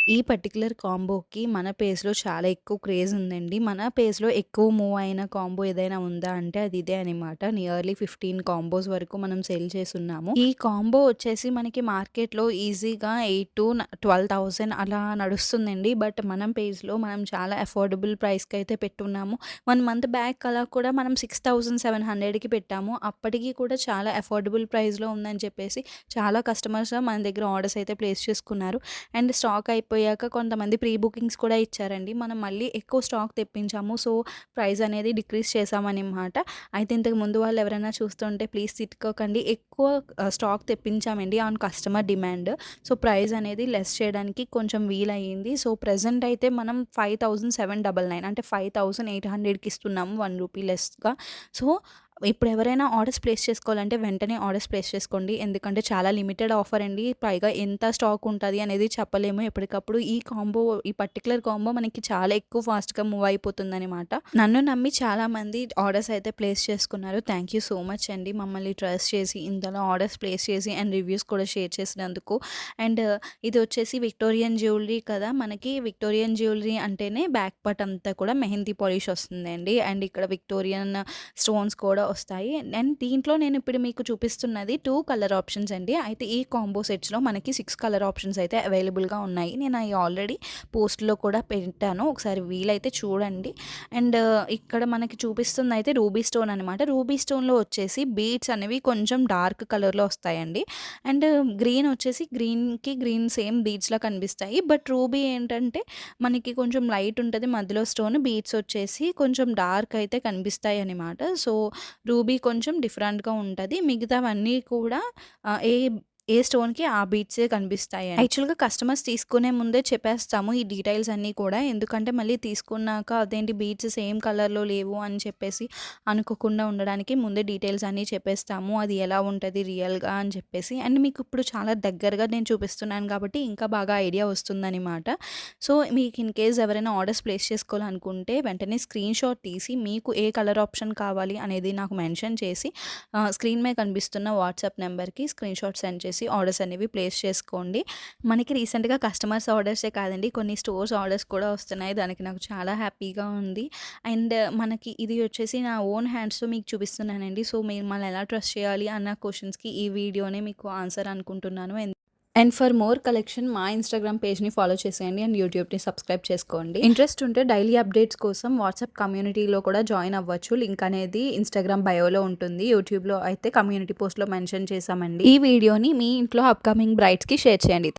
ఈ పర్టిక్యులర్ కాంబోకి మన పేజ్‌లో చాలా ఎక్కువ క్రేజ్ ఉందండి. మన పేజ్‌లో ఎక్కువ మూవ్ అయిన కాంబో ఏదైనా ఉందా అంటే అది ఇదే అనమాట. నియర్లీ 15 కాంబోస్ వరకు మనం సేల్ చేసున్నాము. ఈ కాంబో వచ్చేసి మనకి మార్కెట్‌లో ఈజీగా 8,000-12,000 అలా నడుస్తుందండి. బట్ మనం పేజ్‌లో మనం చాలా అఫోర్డబుల్ ప్రైస్‌కైతే పెట్టున్నాము. 1 మంత్ బ్యాక్ అలా కూడా మనం 6,700కి పెట్టాము. అప్పటికి కూడా చాలా అఫోర్డబుల్ ప్రైస్‌లో ఉందని చెప్పేసి చాలా కస్టమర్స్ మన దగ్గర ఆర్డర్స్ అయితే ప్లేస్ చేసుకున్నారు. అండ్ స్టాక్ అయిపోయాక కొంతమంది ప్రీ బుకింగ్స్ కూడా ఇచ్చారండి. మనం మళ్ళీ ఎక్కువ స్టాక్ తెప్పించాము. సో, ప్రైస్ అనేది డిక్రీజ్ చేశామనమాట. అయితే ఇంతకు ముందు వాళ్ళు ఎవరైనా చూస్తుంటే ప్లీజ్ తిట్టుకోకండి. ఎక్కువ స్టాక్ తెప్పించామండి on customer demand. So, price అనేది లెస్ చేయడానికి కొంచెం వీలయ్యింది. సో, ప్రెజెంట్ అయితే మనం 5,799 అంటే 5,800కి ఇస్తున్నాము. 1 రూపీ లెస్‌గా. సో, ఇప్పుడు ఎవరైనా ఆర్డర్స్ ప్లేస్ చేసుకోవాలంటే వెంటనే ఆర్డర్స్ ప్లేస్ చేసుకోండి. ఎందుకంటే చాలా లిమిటెడ్ ఆఫర్ అండి. పైగా ఎంత స్టాక్ ఉంటది అనేది చెప్పలేము. ఎప్పటికప్పుడు ఈ పర్టిక్యులర్ కాంబో మనకి చాలా ఎక్కువ ఫాస్ట్‌గా మూవ్ అయిపోతుందనమాట. నన్ను నమ్మి చాలామంది ఆర్డర్స్ అయితే ప్లేస్ చేసుకున్నారు. థ్యాంక్ యూ సో మచ్ అండి. మమ్మల్ని ట్రస్ట్ చేసి ఇంతలో ఆర్డర్స్ ప్లేస్ చేసి అండ్ రివ్యూస్ కూడా షేర్ చేసినందుకు. అండ్ ఇది వచ్చేసి విక్టోరియన్ జ్యువెలరీ కదా! మనకి విక్టోరియన్ జ్యువెలరీ అంటేనే బ్యాక్ పార్ట్ అంతా కూడా మెహందీ పాలిష్ వస్తుందండి. అండ్ ఇక్కడ విక్టోరియన్ స్టోన్స్ కూడా వస్తాయి. అండ్ దీంట్లో నేను ఇప్పుడు మీకు చూపిస్తున్నది 2 కలర్ ఆప్షన్స్ అండి. అయితే ఈ కాంబో సెట్స్‌లో మనకి 6 కలర్ ఆప్షన్స్ అయితే అవైలబుల్‌గా ఉన్నాయి. నేను అయి ఆల్రెడీ పోస్ట్‌లో కూడా పెట్టాను. ఒకసారి వీలైతే చూడండి. అండ్ ఇక్కడ మనకి చూపిస్తుందయితే రూబీ స్టోన్ అనమాట. రూబీ స్టోన్‌లో వచ్చేసి బీడ్స్ అనేవి కొంచెం డార్క్ కలర్‌లో వస్తాయండి. అండ్ గ్రీన్ వచ్చేసి గ్రీన్ సేమ్ బీడ్స్‌లా కనిపిస్తాయి. బట్ రూబీ ఏంటంటే మనకి కొంచెం లైట్ ఉంటది. మధ్యలో స్టోన్ బీడ్స్ వచ్చేసి కొంచెం డార్క్ అయితే కనిపిస్తాయనమాట. సో, రూబీ కొంచెం డిఫరెంట్‌గా ఉంటది. మిగతావన్నీ కూడా ఏ స్టోన్‌కి ఆ బీడ్సే కనిపిస్తాయండి. యాక్చువల్‌గా కస్టమర్స్ తీసుకునే ముందే చెప్పేస్తాము ఈ డీటెయిల్స్ అన్నీ కూడా. ఎందుకంటే మళ్ళీ తీసుకున్నాక అదేంటి బీడ్స్ సేమ్ కలర్‌లో లేవు అని చెప్పేసి అనుకోకుండా ఉండడానికి ముందే డీటెయిల్స్ అన్నీ చెప్పేస్తాము. అది ఎలా ఉంటది రియల్‌గా అని చెప్పేసి. అండ్ మీకు ఇప్పుడు చాలా దగ్గరగా నేను చూపిస్తున్నాను కాబట్టి ఇంకా బాగా ఐడియా వస్తుందనమాట. సో, మీకు ఇన్ కేస్ ఎవరైనా ఆర్డర్స్ ప్లేస్ చేసుకోవాలనుకుంటే వెంటనే స్క్రీన్‌షాట్ తీసి మీకు ఏ కలర్ ఆప్షన్ కావాలి అనేది నాకు మెన్షన్ చేసి స్క్రీన్ మీద కనిపిస్తున్న వాట్సాప్ నెంబర్‌కి స్క్రీన్‌షాట్ సెండ్ చేసి ఆర్డర్స్ అనేవి ప్లేస్ చేసుకోండి. మనకి రీసెంట్‌గా కస్టమర్స్ ఆర్డర్సే కాదండి కొన్ని స్టోర్స్ ఆర్డర్స్ కూడా వస్తున్నాయి. దానికి నాకు చాలా హ్యాపీగా ఉంది. అండ్ మనకి ఇది వచ్చేసి నా ఓన్ హ్యాండ్స్‌తో మీకు చూపిస్తున్నానండి. సో, మీరు మనల్ని ఎలా ట్రస్ట్ చేయాలి అన్న క్వెషన్స్‌కి ఈ వీడియోనే మీకు ఆన్సర్ అనుకుంటున్నాను. అండ్ ఫర్ మోర్ కలెక్షన్ మా ఇన్‌స్టాగ్రామ్ పేజ్‌ని ఫాలో చేసేయండి అండ్ యూట్యూబ్‌ని సబ్స్క్రైబ్ చేసుకోండి. ఇంట్రెస్ట్ ఉంటే డైలీ అప్డేట్స్ కోసం వాట్సాప్ కమ్యూనిటీలో కూడా జాయిన్ అవ్వచ్చు. లింక్ అనేది ఇన్‌స్టాగ్రామ్ బయోలో ఉంటుంది. యూట్యూబ్‌లో అయితే కమ్యూనిటీ పోస్ట్‌లో మెన్షన్ చేశామండి. ఈ వీడియోని మీ ఇంట్లో అప్‌కమింగ్ బ్రైడ్స్‌కి షేర్ చేయండి.